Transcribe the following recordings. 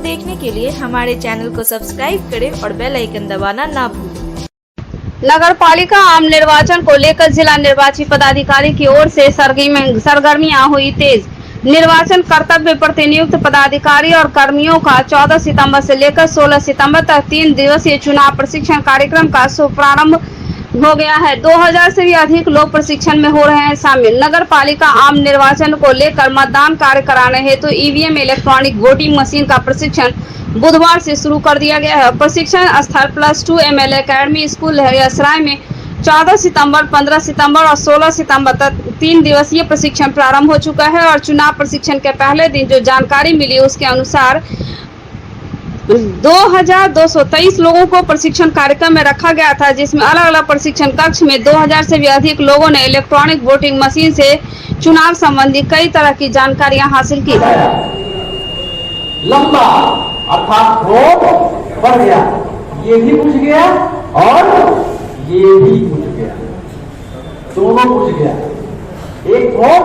देखने के लिए हमारे चैनल को सब्सक्राइब करें और बेल आइकन दबाना ना भूलें। नगर पालिका आम निर्वाचन को लेकर जिला निर्वाची पदाधिकारी की ओर से सरगर्मियां हुई तेज। निर्वाचन कर्तव्य पर नियुक्त पदाधिकारी और कर्मियों का 14 सितंबर से लेकर 16 सितंबर तक 3 दिवसीय चुनाव प्रशिक्षण कार्यक्रम का शुभ प्रारंभ हो गया है। 2000 से भी अधिक लोग प्रशिक्षण में हो रहे हैं शामिल। नगर पालिका आम निर्वाचन को लेकर मतदान कार्य कराने हेतु ईवीएम इलेक्ट्रॉनिक वोटिंग मशीन का प्रशिक्षण बुधवार से शुरू कर दिया गया है। प्रशिक्षण स्थल +2 ML अकेडमी स्कूल हरियासराय में 14 सितंबर, 15 सितंबर और 16 सितंबर तक 3 दिवसीय प्रशिक्षण प्रारंभ हो चुका है और चुनाव प्रशिक्षण के पहले दिन जो जानकारी मिली उसके अनुसार 2223 लोगों को प्रशिक्षण कार्यक्रम में रखा गया था, जिसमें अलग अलग प्रशिक्षण कक्ष में 2000 से भी अधिक लोगों ने इलेक्ट्रॉनिक वोटिंग मशीन से चुनाव संबंधी कई तरह की जानकारियां हासिल की। लंबा अर्थात वोट बढ़ गया, ये भी पूछ गया और ये भी पूछ गया, दोनों पूछ गया, एक वोट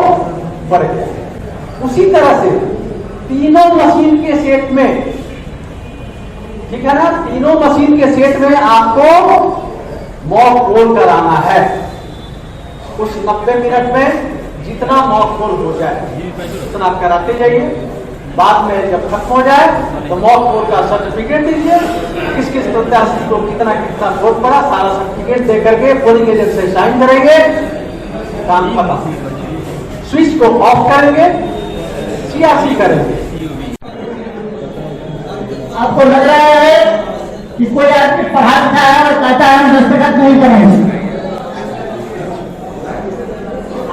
बढ़ गया। उसी तरह से तीनों मशीन के सेट में, ठीक है ना, तीनों मशीन के सेट में आपको मॉक पोल कराना है। उस 90 मिनट में जितना मॉक पोल हो जाए उतना आप कराते जाइए। बाद में जब खत्म हो जाए तो मॉक पोल का सर्टिफिकेट दीजिए, किस किस प्रत्याशी को कितना कितना वोट पड़ा, सारा सर्टिफिकेट दे करके पोलिंग एजेंट से साइन करेंगे, काम खत्म। स्विच को ऑफ करेंगे, सियासी करेंगे। आपको लग रहा है कि कोई आदमी पढ़ा लिखा है और कहता है हम दस्तखत नहीं करेंगे,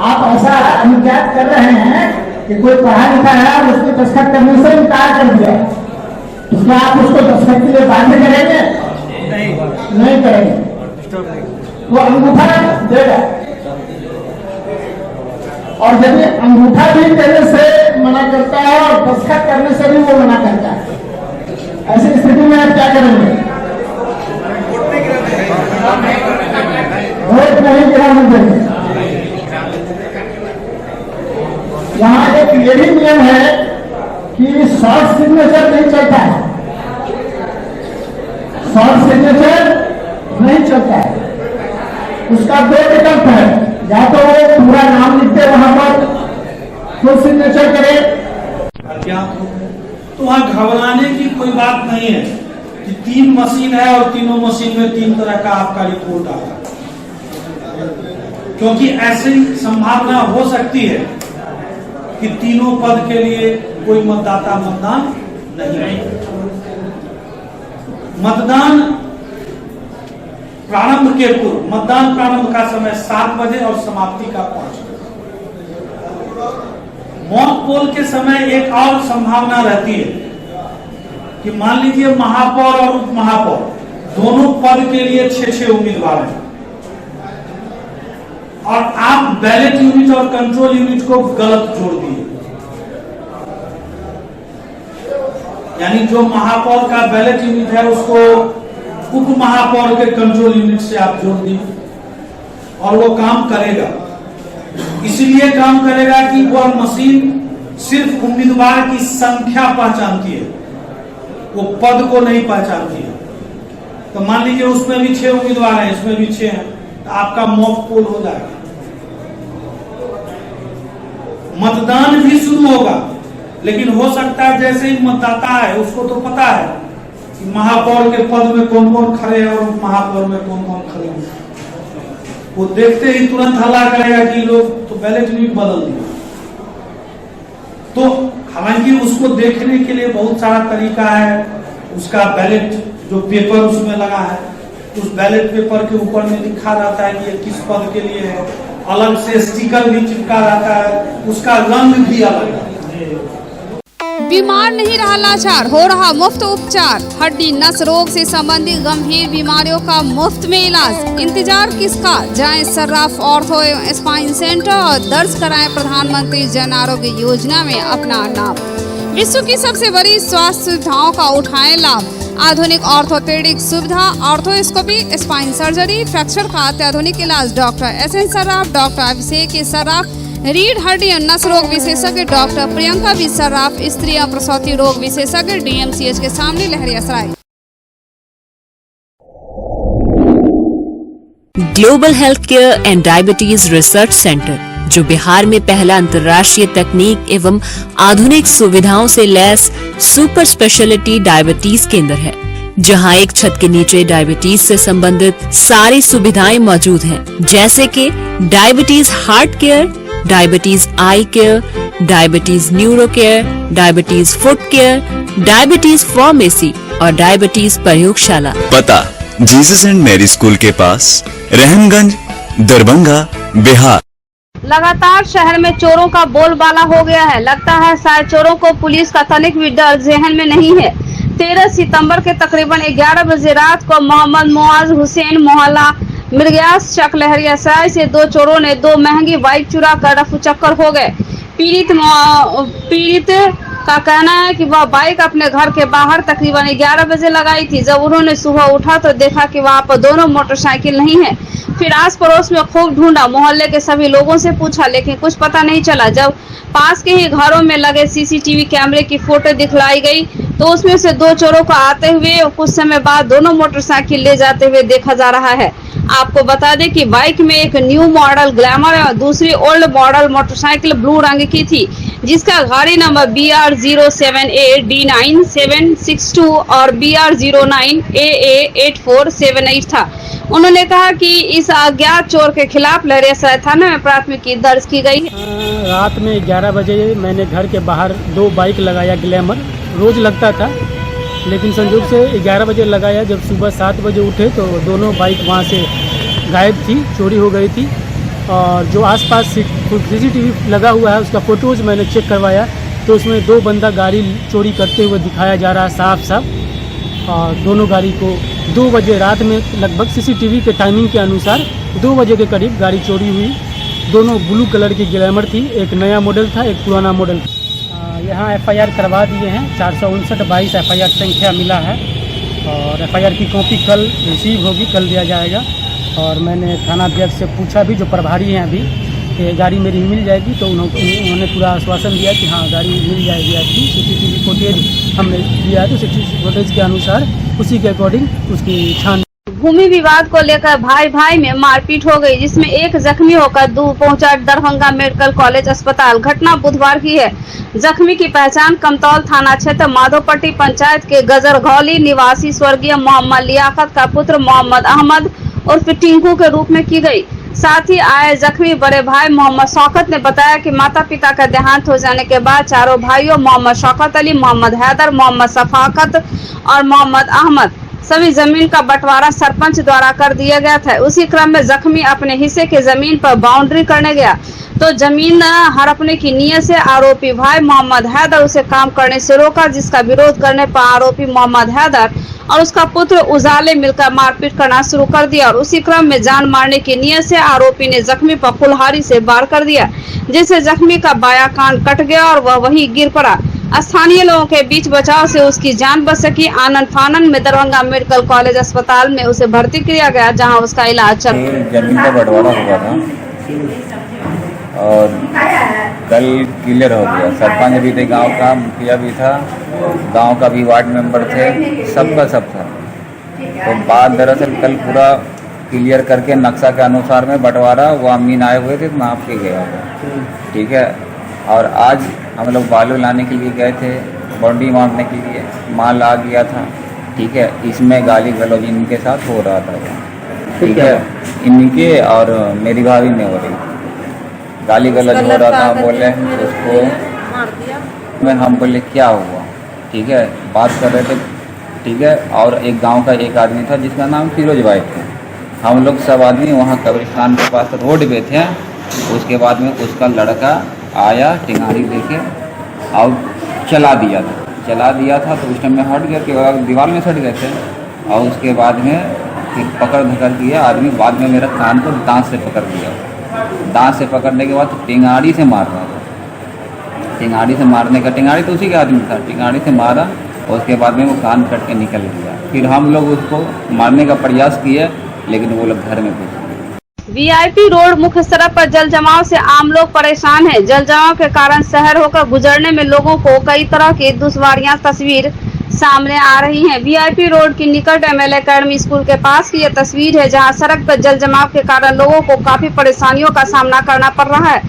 आप ऐसा अनुज्ञात कर रहे हैं कि कोई पढ़ा लिखा है और उसके दस्तखत करने से इनकार कर दिया, इसमें आप उसको दस्तखत के लिए बाध्य करेंगे? नहीं करेंगे। वो अंगूठा देगा और यदि अंगूठा भी देने से मना करता है और दस्तखत करने से भी वो मना करता है, ऐसी स्थिति में आप क्या करेंगे? वोट नहीं गिराने देंगे। यहाँ एक ये भी नियम है कि शॉर्ट सिग्नेचर नहीं चलता है, शॉर्ट सिग्नेचर नहीं चलता है। उसका 2 विकल्प है, या तो वो पूरा नाम लिखते वहां पर फुल सिग्नेचर करे। तो वहां घबराने की कोई बात नहीं है कि 3 मशीन है और तीनों मशीन में 3 तरह का आपका रिपोर्ट आता है, क्योंकि ऐसी संभावना हो सकती है कि तीनों पद के लिए कोई मतदाता मतदान नहीं। मतदान प्रारंभ के पूर्व, मतदान प्रारंभ का समय 7 बजे और समाप्ति का 5 बजे। मॉक पोल के समय एक और संभावना रहती है कि मान लीजिए महापौर और उप महापौर दोनों पद के लिए 6 उम्मीदवार हैं और आप बैलेट यूनिट और कंट्रोल यूनिट को गलत जोड़ दिए, यानी जो महापौर का बैलेट यूनिट है उसको उप महापौर के कंट्रोल यूनिट से आप जोड़ दिए और वो काम करेगा। इसलिए काम करेगा कि वह मशीन सिर्फ उम्मीदवार की संख्या पहचानती है, वो पद को नहीं पहचानती है। तो मान लीजिए उसमें भी 6 उम्मीदवार हैं, इसमें भी 6 हैं, तो आपका मॉक पोल हो जाएगा। मतदान भी शुरू होगा, लेकिन हो सकता है जैसे ही मतदाता है उसको तो पता है कि महापौर के पद में कौन कौन खड़े हैं और महापौर में कौन कौन खड़े हैं। वो देखते ही तुरंत हल्ला करेगा कि लोग तो बैलेट यूनिट बदल दिया। तो हालांकि उसको देखने के लिए बहुत सारा तरीका है। उसका बैलेट जो पेपर उसमें लगा है, उस बैलेट पेपर के ऊपर में लिखा रहता है कि ये किस पद के लिए है, अलग से स्टिकर भी चिपका रहता है, उसका रंग भी अलग है। बीमार नहीं रहा लाचार, हो रहा मुफ्त उपचार। हड्डी नस रोग से संबंधित गंभीर बीमारियों का मुफ्त में इलाज। इंतजार किसका, जाएं सर्राफ ऑर्थो एवं स्पाइन सेंटर और दर्ज कराएं प्रधानमंत्री जन आरोग्य योजना में अपना नाम। विश्व की सबसे बड़ी स्वास्थ्य सुविधाओं का उठाएं लाभ। आधुनिक ऑर्थोपेडिक सुविधा, ऑर्थोस्कोपी, स्पाइन सर्जरी, फ्रैक्चर का अत्याधुनिक इलाज। डॉक्टर SN सर्राफ, डॉक्टर अभिषेक सर्राफ, रीढ़ हड्डी और नस रोग विशेषज्ञ डॉक्टर प्रियंका बी सर्राफ, स्त्री और प्रसूति रोग विशेषज्ञ DMCH के सामने Laheriasarai. Global health care and diabetes research centre, जो बिहार में पहला अंतर्राष्ट्रीय तकनीक एवं आधुनिक सुविधाओं से लैस सुपर स्पेशलिटी डायबिटीज केंद्र है, जहां एक छत के नीचे डायबिटीज से संबंधित सारी सुविधाएं मौजूद हैं, जैसे कि diabetes heart care, diabetes eye care, diabetes neuro care, diabetes foot care, diabetes pharmacy और डायबिटीज प्रयोगशाला। पता जीसस एंड मैरी स्कूल के पास, रहमगंज, दरभंगा, बिहार। लगातार शहर में चोरों का बोलबाला हो गया है। लगता है शायद चोरों को पुलिस का तनिक भी डर जहन में नहीं है। 13 सितंबर के तकरीबन 11 बजे रात को मोहम्मद मुआज हुसैन मोहल्ला मिर्ग्यास चक लहरियासराय से दो चोरों ने 2 महंगी बाइक चुरा कर रफू चक्कर हो गए। पीड़ित का कहना है कि वह बाइक अपने घर के बाहर तकरीबन 11 बजे लगाई थी। जब उन्होंने सुबह उठा तो देखा कि वहां पर दोनों मोटरसाइकिल नहीं है। फिर आस पड़ोस में खूब ढूंढा, मोहल्ले के सभी लोगों से पूछा, लेकिन कुछ पता नहीं चला। जब पास के ही घरों में लगे CCTV कैमरे की फोटो दिखलाई गई तो उसमें से 2 चोरों को आते हुए और कुछ समय बाद दोनों मोटरसाइकिल ले जाते हुए देखा जा रहा है। आपको बता दें कि बाइक में एक न्यू मॉडल ग्लैमर और दूसरी ओल्ड मॉडल मोटरसाइकिल ब्लू रंग की थी, जिसका गाड़ी नंबर BR078D9762 और BR09AA8478 था। उन्होंने कहा कि इस अज्ञात चोर के खिलाफ लहरियासराय थाना में प्राथमिकी दर्ज की गई है। रात में 11 बजे मैंने घर के बाहर 2 बाइक लगाया ग्लैमर, रोज लगता था, लेकिन संयोग से 11 बजे लगाया। जब सुबह 7 बजे उठे तो दोनों बाइक वहाँ से गायब थी, चोरी हो गई थी। और जो आसपास CCTV लगा हुआ है उसका फोटोज़ मैंने चेक करवाया तो उसमें 2 बंदा गाड़ी चोरी करते हुए दिखाया जा रहा है साफ साफ। और दोनों गाड़ी को 2 बजे रात में लगभग CCTV के टाइमिंग के अनुसार 2 बजे के करीब गाड़ी चोरी हुई। दोनों ब्लू कलर की ग्लैमर थी, एक नया मॉडल था, एक पुराना मॉडल। यहाँ FIR करवा दिए हैं, 459/22 FIR संख्या मिला है और FIR की कॉपी कल रिसीव होगी, कल दिया जाएगा। और मैंने थाना अध्यक्ष से पूछा भी, जो प्रभारी हैं अभी, कि गाड़ी मेरी मिल जाएगी, तो उन्होंने पूरा आश्वासन दिया कि हाँ गाड़ी मिल जाएगी आपकी। CCTV फुटेज हमने दिया है तो CCTV फुटेज के अनुसार उसी के अकॉर्डिंग उसकी छान। भूमि विवाद को लेकर भाई भाई में मारपीट हो गई, जिसमें एक जख्मी होकर पहुंचा दरभंगा मेडिकल कॉलेज अस्पताल। घटना बुधवार की है। जख्मी की पहचान कमतौल थाना क्षेत्र माधोपट्टी पंचायत के गजरघौली निवासी स्वर्गीय मोहम्मद लियाकत का पुत्र मोहम्मद अहमद उर्फ टिंकू के रूप में की गई। साथ ही आए जख्मी बड़े भाई मोहम्मद शौकत ने बताया कि माता पिता का देहांत हो जाने के बाद चारों भाइयों मोहम्मद शौकत अली, मोहम्मद हैदर, मोहम्मद सफाकत और मोहम्मद अहमद सभी जमीन का बंटवारा सरपंच द्वारा कर दिया गया था। उसी क्रम में जख्मी अपने हिस्से की जमीन पर बाउंड्री करने गया तो जमीन हड़पने की नीयत से आरोपी भाई मोहम्मद हैदर उसे काम करने से रोका, जिसका विरोध करने पर आरोपी मोहम्मद हैदर और उसका पुत्र उजाले मिलकर मारपीट करना शुरू कर दिया। और उसी क्रम में जान मारने की नीयत से आरोपी ने जख्मी पर कुल्हाड़ी से वार कर दिया, जिससे जख्मी का बायां कान कट गया और वह वहीं गिर पड़ा। स्थानीय लोगों के बीच बचाव से उसकी जान बच सकी। आनंद फानन में दरभंगा मेडिकल कॉलेज अस्पताल में उसे भर्ती किया गया, जहां उसका इलाज चल रहा है। जमीन का बंटवारा हुआ था और कल क्लियर हो गया। सरपंच भी थे, गांव का मुखिया भी था, गांव का भी वार्ड मेंबर थे, सबका सब था। तो बात दरअसल कल पूरा क्लियर करके नक्शा के अनुसार में बंटवारा, वो अमीन आए हुए थे, नाप के गया था, ठीक है। और आज हम लोग बालू लाने के लिए गए थे, बाउंड्री मारने के लिए, माल आ गया था, ठीक है। इसमें गाली गलौज इनके साथ हो रहा था, ठीक है, इनके और मेरी भाभी में हो रही, गाली गलौज हो रहा था। बोले उसको में, हम बोले क्या हुआ, ठीक है, बात कर रहे थे, ठीक है। और एक गांव का एक आदमी था जिसका नाम फिरोज भाई था। हम लोग सब आदमी वहाँ कब्रिस्तान के पास रोड पे थे। उसके बाद में उसका लड़का आया, टिंगारी लेके और चला दिया था तो उस टाइम में हट गया कि दीवार में सट गए थे। और उसके बाद में फिर पकड़ धकड़ किया आदमी, बाद में मेरा कान को दांत से पकड़ लिया। दांत से पकड़ने के बाद टिंगाड़ी से मार रहा था। टिंगाड़ी से मारने का, टिंगाड़ी तो उसी का आदमी था, टिंगाड़ी से मारा और उसके बाद में वो कान कट के निकल गया। फिर हम लोग उसको मारने का प्रयास किए, लेकिन वो लोग घर में घुस गए। वीआईपी रोड मुख्य सड़क पर जल जमाव से आम लोग परेशान हैं। जल जमाव के कारण शहर होकर गुजरने में लोगों को कई तरह की दुश्वारियां तस्वीर सामने आ रही हैं। वीआईपी रोड के निकट एमएलए अकेडमी स्कूल के पास की यह तस्वीर है, जहां सड़क पर जल जमाव के कारण लोगों को काफी परेशानियों का सामना करना पड़ रहा है।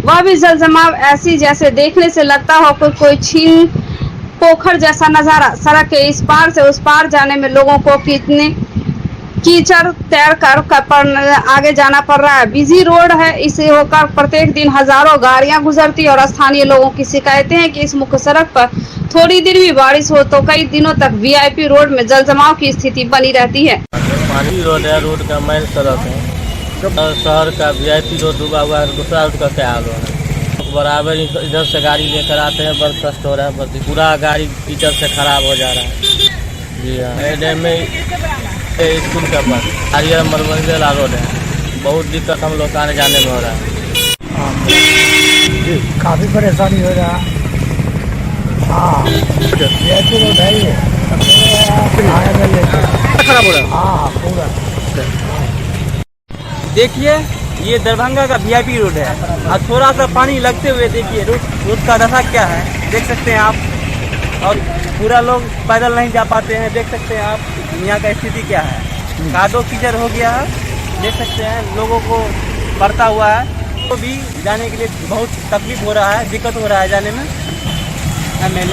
वह भी जल जमाव ऐसी जैसे देखने से लगता हो कोई छीन पोखर जैसा नजारा। सड़क के इस पार से उस पार जाने में लोगों को कितने कीचड़ तैर कर आगे जाना पड़ रहा है। बिजी रोड है, इसे होकर प्रत्येक दिन हजारों गाड़ियां गुजरती है और स्थानीय लोगों की शिकायतें हैं कि इस मुख्य सड़क पर थोड़ी देर भी बारिश हो तो कई दिनों तक वीआईपी रोड में जल जमाव की स्थिति बनी रहती है। पानी रोड है, रोड का मेन सड़क है और शहर का वीआईपी रोड डूबा हुआ है। दूसरा रोड का क्या हाल हो रहा है, बराबर इधर से गाड़ी लेकर आते हैं, बहुत कष्ट हो रहा है। पूरा गाड़ी कीचड़ से खराब हो जा रहा है। जी हाँ, में स्कूल का पास हरियर मरमंजिला रोड है, बहुत दिक्कत हम लोग आने जाने में हो रहा है। काफी परेशानी हो रहा है। हाँ रोड है ये खराब हो रहा है। हाँ पूरा देखिए ये दरभंगा का वीआईपी रोड है और थोड़ा सा पानी लगते हुए देखिए रोड का दशा क्या है, देख सकते हैं आप। और पूरा लोग पैदल नहीं जा पाते हैं, देख सकते हैं आप यहाँ का स्थिति क्या है। कादो कीचड़ हो गया है, देख सकते हैं लोगों को पड़ता हुआ है, तो भी जाने के लिए बहुत तकलीफ हो रहा है, दिक्कत हो रहा है जाने में। एमएल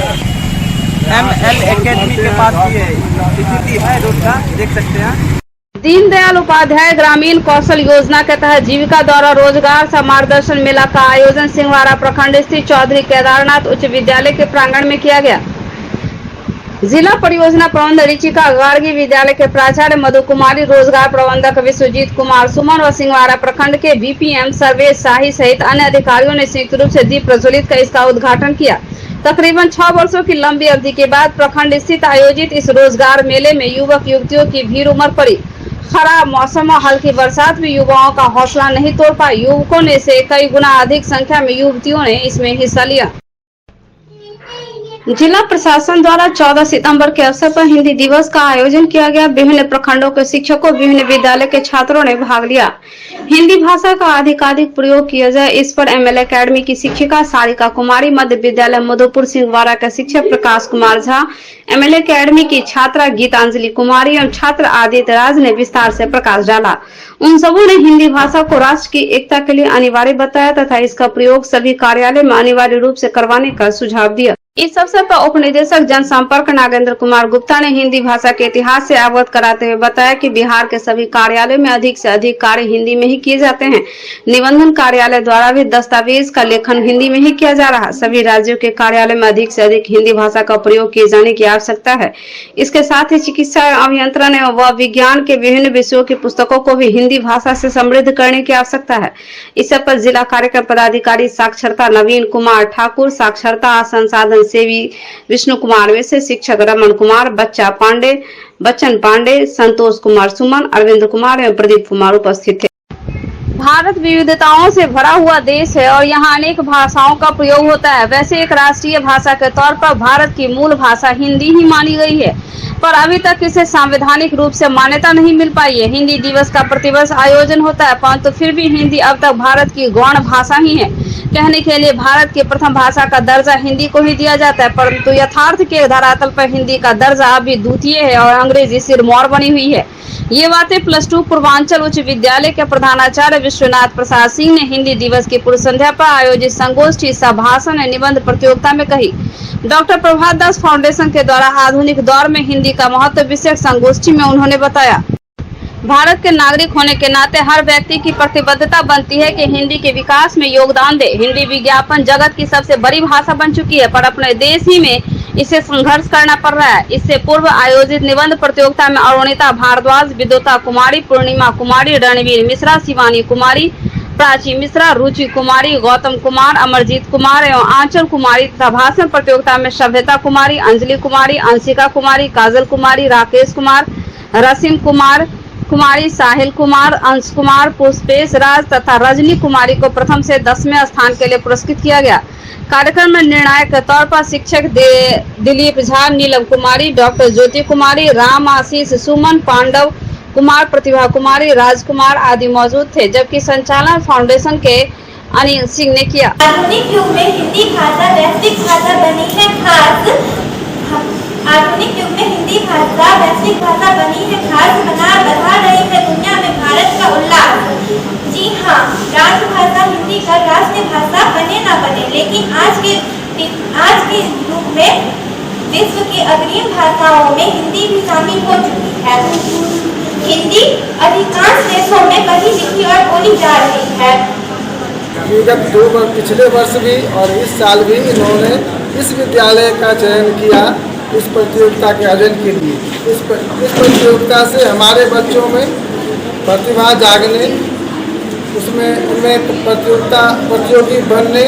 एकेडमी के पास ये स्थिति है रोड का, देख सकते हैं। दीनदयाल उपाध्याय ग्रामीण कौशल योजना के तहत जीविका द्वारा रोजगार सह मार्गदर्शन मेला का आयोजन सिंहवाड़ा प्रखंड स्थित चौधरी केदारनाथ उच्च विद्यालय के प्रांगण में किया गया। जिला परियोजना प्रबंधक ऋचिका गार्गी, विद्यालय के प्राचार्य मधु कुमारी, रोजगार प्रबंधक विश्वजीत कुमार सुमन और सिंहवाड़ा प्रखंड के बीपीएम सर्वेश शाही सहित अन्य अधिकारियों ने संयुक्त रूप से दीप प्रज्वलित कर इसका उद्घाटन किया। तकरीबन 6 वर्षों की लंबी अवधि के बाद प्रखंड स्थित आयोजित इस रोजगार मेले में युवक युवतियों की भीड़ उमड़ पड़ी। खराब मौसम और हल्की बरसात भी युवाओं का हौसला नहीं तोड़ पाई। युवकों ने से कई गुना अधिक संख्या में युवतियों ने इसमें हिस्सा लिया। जिला प्रशासन द्वारा 14 सितंबर के अवसर पर हिंदी दिवस का आयोजन किया गया। विभिन्न प्रखंडों के शिक्षकों, विभिन्न विद्यालय के छात्रों ने भाग लिया। हिंदी भाषा का अधिकाधिक प्रयोग किया जाए, इस पर एमएल अकेडमी की शिक्षिका सारिका कुमारी, मध्य विद्यालय मधुपुर सिंहवाड़ा के शिक्षक प्रकाश कुमार झा, एमएल अकेडमी की छात्रा गीतांजलि कुमारी एवं छात्र आदित्य राज ने विस्तार से प्रकाश डाला। उन सबों ने हिंदी भाषा को राष्ट्र की एकता के लिए अनिवार्य बताया तथा इसका प्रयोग सभी कार्यालय में अनिवार्य रूप से करवाने का सुझाव दिया। इस अवसर पर उप निदेशक जनसंपर्क नागेंद्र कुमार गुप्ता ने हिंदी भाषा के इतिहास से अवगत कराते हुए बताया कि बिहार के सभी कार्यालयों में अधिक से अधिक कार्य हिंदी में ही किए जाते हैं। निबंधन कार्यालय द्वारा भी दस्तावेज का लेखन हिंदी में ही किया जा रहा है। सभी राज्यों के कार्यालय में अधिक से अधिक हिंदी भाषा का प्रयोग किए जाने की आवश्यकता है। इसके साथ ही चिकित्सा अभियंत्रण व विज्ञान के विभिन्न विषयों की पुस्तकों को भी हिंदी भाषा से समृद्ध करने की आवश्यकता है। इस पर जिला कार्यक्रम पदाधिकारी साक्षरता नवीन कुमार ठाकुर, साक्षरता संसाधन सेवी विष्णु कुमार वैसे, शिक्षक रमन कुमार, बच्चन पांडे, संतोष कुमार सुमन, अरविंद कुमार एवं प्रदीप कुमार उपस्थित थे। भारत विविधताओं से भरा हुआ देश है और यहाँ अनेक भाषाओं का प्रयोग होता है। वैसे एक राष्ट्रीय भाषा के तौर पर भारत की मूल भाषा हिंदी ही मानी गई है, पर अभी तक इसे संवैधानिक रूप से मान्यता नहीं मिल पाई है। हिंदी दिवस का प्रतिवर्ष आयोजन होता है, परंतु फिर भी हिंदी अब तक भारत की गौण भाषा ही है। कहने के लिए भारत की प्रथम भाषा का दर्जा हिंदी को ही दिया जाता है, परंतु यथार्थ के धरातल पर हिंदी का दर्जा अभी द्वितीय है और अंग्रेजी सिरमौर बनी हुई है। ये बातें +2 पूर्वांचल उच्च विद्यालय के प्रधानाचार्य विश्वनाथ प्रसाद सिंह ने हिंदी दिवस की पूर्व संध्या पर आयोजित संगोष्ठी सह भाषण निबंध प्रतियोगिता में कही। डॉक्टर प्रभात दास फाउंडेशन के द्वारा आधुनिक दौर में हिंदी का महत्व विषयक संगोष्ठी में उन्होंने बताया, भारत के नागरिक होने के नाते हर व्यक्ति की प्रतिबद्धता बनती है कि हिंदी के विकास में योगदान दे। हिंदी विज्ञापन जगत की सबसे बड़ी भाषा बन चुकी है, पर अपने देश ही में इसे संघर्ष करना पड़ रहा है। इससे पूर्व आयोजित निबंध प्रतियोगिता में अरुणिता भारद्वाज, विद्युता कुमारी, पूर्णिमा कुमारी, रणवीर मिश्रा, शिवानी कुमारी, प्राची मिश्रा, रुचि कुमारी, गौतम कुमार, अमरजीत कुमार एवं आंचल कुमारी तथा भाषण प्रतियोगिता में सभ्यता कुमारी, अंजलि कुमारी, अंशिका कुमारी, काजल कुमारी, राकेश कुमार, रसीम कुमारी, साहिल कुमार, अंश कुमार, पुष्पेश राज तथा रजनी कुमारी को प्रथम से 10वें स्थान के लिए पुरस्कृत किया गया। कार्यक्रम में निर्णायक के तौर पर शिक्षक दिलीप झा, नीलम कुमारी, डॉक्टर ज्योति कुमारी, राम आशीष, सुमन पांडव कुमार, प्रतिभा कुमारी, राजकुमार आदि मौजूद थे, जबकि संचालन फाउंडेशन के अनिल सिंह ने किया। आधुनिक युग में हिंदी भाषा वैश्विक भाषा बनी है खास। आधुनिक युग में हिंदी भाषा वैश्विक भाषा बनी है खास, बढ़ा रही है दुनिया में भारत का उल्लास। जी हाँ, राष्ट्रभाषा हिंदी का राष्ट्रीय भाषा बने न बने, लेकिन आज के युग में विश्व की अग्रणी भाषाओं में हिंदी भी शामिल हो चुकी है। हिंदी अधिकांश देशों में पढ़ी लिखी और बोली जा रही है। विगत पिछले वर्ष भी और इस साल भी इन्होंने इस विद्यालय का चयन किया इस प्रतियोगिता के आयोजन के लिए। इस प्रतियोगिता से हमारे बच्चों में प्रतिभा जागने, उसमें उनमें प्रतियोगी बनने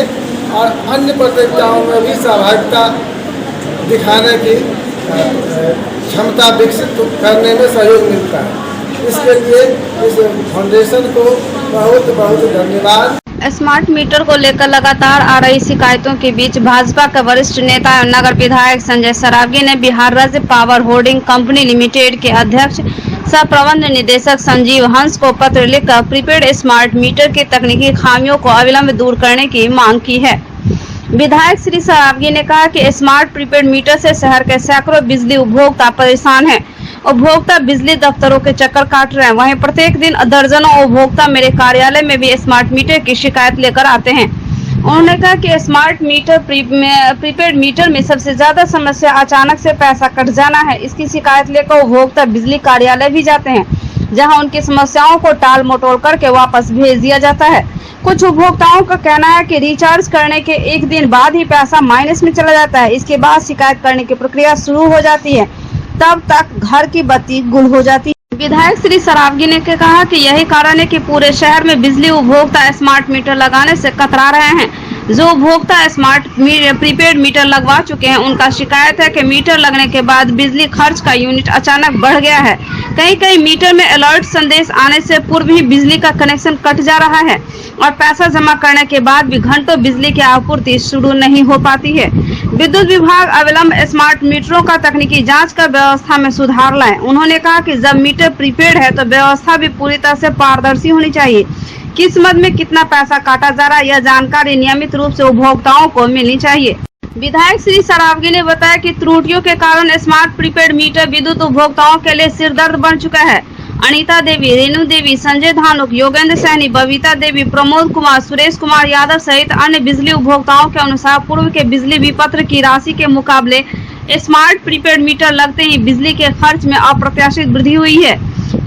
और अन्य प्रतियोगिताओं में भी सहभागिता दिखाने की क्षमता विकसित करने में सहयोग मिलता है। इसके लिए इस फाउंडेशन को बहुत बहुत धन्यवाद। स्मार्ट मीटर को लेकर लगातार आ रही शिकायतों के बीच भाजपा के वरिष्ठ नेता एवं नगर विधायक संजय सरावगी ने बिहार राज्य पावर होल्डिंग कंपनी लिमिटेड के अध्यक्ष सह प्रबंध निदेशक संजीव हंस को पत्र लिखकर प्रीपेड स्मार्ट मीटर की तकनीकी खामियों को अविलंब दूर करने की मांग की है। विधायक श्री सरावगी ने कहा कि स्मार्ट प्रीपेड मीटर से शहर के सैकड़ों बिजली उपभोक्ता परेशान हैं। उपभोक्ता बिजली दफ्तरों के चक्कर काट रहे हैं। वहीं प्रत्येक दिन दर्जनों उपभोक्ता मेरे कार्यालय में भी स्मार्ट मीटर की शिकायत लेकर आते हैं। उन्होंने कहा कि स्मार्ट मीटर प्रीपेड मीटर में सबसे ज्यादा समस्या अचानक से पैसा कट जाना है। इसकी शिकायत लेकर उपभोक्ता बिजली कार्यालय भी जाते हैं, जहां उनकी समस्याओं को टाल मटोल करके वापस भेज दिया जाता है। कुछ उपभोक्ताओं का कहना है कि रिचार्ज करने के एक दिन बाद ही पैसा माइनस में चला जाता है। इसके बाद शिकायत करने की प्रक्रिया शुरू हो जाती है, तब तक घर की बत्ती गुल हो जाती है। विधायक श्री सरावगी ने कहा कि यही कारण है कि पूरे शहर में बिजली उपभोक्ता स्मार्ट मीटर लगाने से कतरा रहे हैं। जो उपभोक्ता स्मार्ट प्रीपेड मीटर लगवा चुके हैं, उनका शिकायत है कि मीटर लगने के बाद बिजली खर्च का यूनिट अचानक बढ़ गया है। कई मीटर में अलर्ट संदेश आने से पूर्व ही बिजली का कनेक्शन कट जा रहा है और पैसा जमा करने के बाद भी घंटों बिजली की आपूर्ति शुरू नहीं हो पाती है। विद्युत विभाग अविलंब स्मार्ट मीटरों का तकनीकी जांच कर व्यवस्था में सुधार लाए। उन्होंने कहा कि जब मीटर प्रीपेड है तो व्यवस्था भी पूरी तरह से पारदर्शी होनी चाहिए। किस मद में कितना पैसा काटा जा रहा है, यह जानकारी नियमित रूप से उपभोक्ताओं को मिलनी चाहिए। विधायक श्री सरावगी ने बताया कि त्रुटियों के कारण स्मार्ट प्रीपेड मीटर विद्युत उपभोक्ताओं के लिए सिरदर्द बन चुका है। अनीता देवी, रेणु देवी, संजय धानुक, योगेंद्र सैनी, बबीता देवी, प्रमोद कुमार, सुरेश कुमार यादव सहित अन्य बिजली उपभोक्ताओं के अनुसार पूर्व के बिजली विपत्र की राशि के मुकाबले स्मार्ट प्रीपेड मीटर लगते ही बिजली के खर्च में अप्रत्याशित वृद्धि हुई है।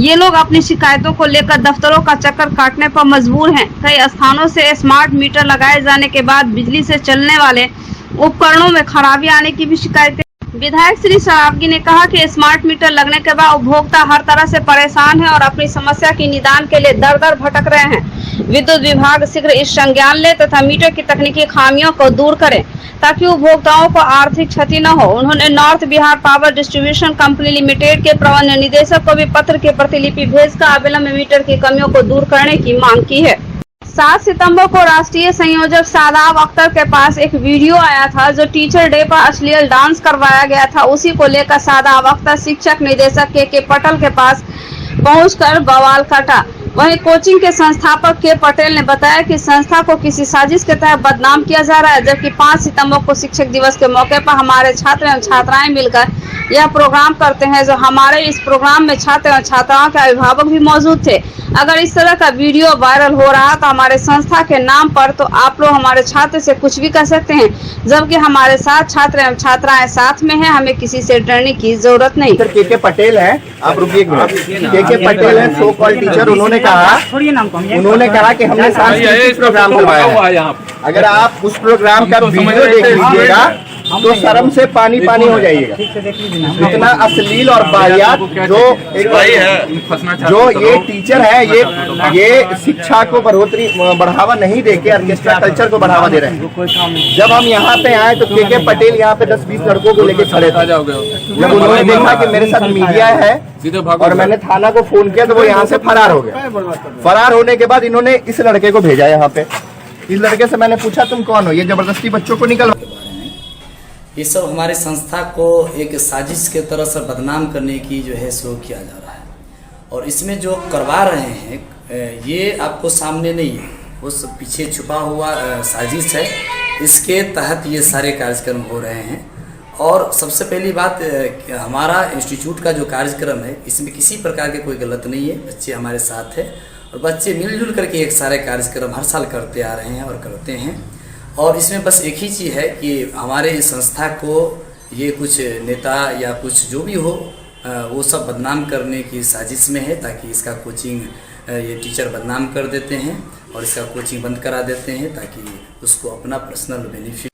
ये लोग अपनी शिकायतों को लेकर दफ्तरों का चक्कर काटने पर मजबूर हैं। कई स्थानों से स्मार्ट मीटर लगाए जाने के बाद बिजली से चलने वाले उपकरणों में खराबी आने की भी शिकायतें। विधायक श्री सरावगी ने कहा कि स्मार्ट मीटर लगने के बाद उपभोक्ता हर तरह से परेशान है और अपनी समस्या की निदान के लिए दर दर भटक रहे हैं। विद्युत विभाग शीघ्र इस संज्ञान ले तथा मीटर की तकनीकी खामियों को दूर करे ताकि उपभोक्ताओं को आर्थिक क्षति न हो। उन्होंने north Bihar power distribution company limited के प्रबंध निदेशक को भी पत्र की प्रतिलिपि भेजकर अविलंब मीटर की कमियों को दूर करने की मांग की है। 7 सितंबर को राष्ट्रीय संयोजक शादाब अख्तर के पास एक वीडियो आया था जो टीचर डे पर अश्लील डांस करवाया गया था। उसी को लेकर शादाब अख्तर शिक्षक निदेशक के पटेल के पास पहुंचकर बवाल काटा। वहीं कोचिंग के संस्थापक के पटेल ने बताया कि संस्था को किसी साजिश के तहत बदनाम किया जा रहा है, जबकि 5 सितंबर को शिक्षक दिवस के मौके पर हमारे छात्र एवं छात्राएं मिलकर यह प्रोग्राम करते हैं। जो हमारे इस प्रोग्राम में छात्र एवं छात्राओं के अभिभावक भी मौजूद थे। अगर इस तरह का वीडियो वायरल हो रहा तो हमारे संस्था के नाम पर तो आप लोग हमारे छात्र से कुछ भी कर सकते हैं, जबकि हमारे साथ छात्र एवं छात्राएं साथ में हैं। हमें किसी से डरने की जरूरत नहीं। के पटेल है, आप रुकिए एक मिनट। के पटेल है, सो कॉल्ड टीचर। उन्होंने कहा कि हमने सांस्कृतिक प्रोग्राम करवाया है। अगर आप उस प्रोग्राम का वीडियो देख लीजिएगा तो शर्म से पानी पानी हो जाइएगा। इतना अश्लील और वाहियात जो ये टीचर है, ये शिक्षा को बढ़ावा नहीं देके ऑर्केस्ट्रा कल्चर को बढ़ावा दे रहे हैं। जब हम यहाँ पे आए तो के पटेल यहाँ पे 10-20 लड़कों को लेके खड़े थे। जब उन्होंने देखा कि मेरे साथ मीडिया है और मैंने थाना को फोन किया तो वो यहाँ से फरार हो गया। फरार होने के बाद इन्होंने इस लड़के को भेजा यहाँ पे। इस लड़के से मैंने पूछा तुम कौन हो, ये जबरदस्ती बच्चों को निकल। ये सब हमारी संस्था को एक साजिश के तरह से बदनाम करने की जो है शुरू किया जा रहा है और इसमें जो करवा रहे हैं ये आपको सामने नहीं है, उस पीछे छुपा हुआ साजिश है। इसके तहत ये सारे कार्यक्रम हो रहे हैं। और सबसे पहली बात हमारा इंस्टीट्यूट का जो कार्यक्रम है इसमें किसी प्रकार के कोई गलत नहीं है, बच्चे हमारे साथ हैं और बच्चे मिलजुल करके एक सारे कार्यक्रम हर साल करते आ रहे हैं और करते हैं। और इसमें बस एक ही चीज़ है कि हमारे इस संस्था को ये कुछ नेता या कुछ जो भी हो वो सब बदनाम करने की साजिश में है, ताकि इसका कोचिंग ये टीचर बदनाम कर देते हैं और इसका कोचिंग बंद करा देते हैं ताकि उसको अपना पर्सनल बेनिफिट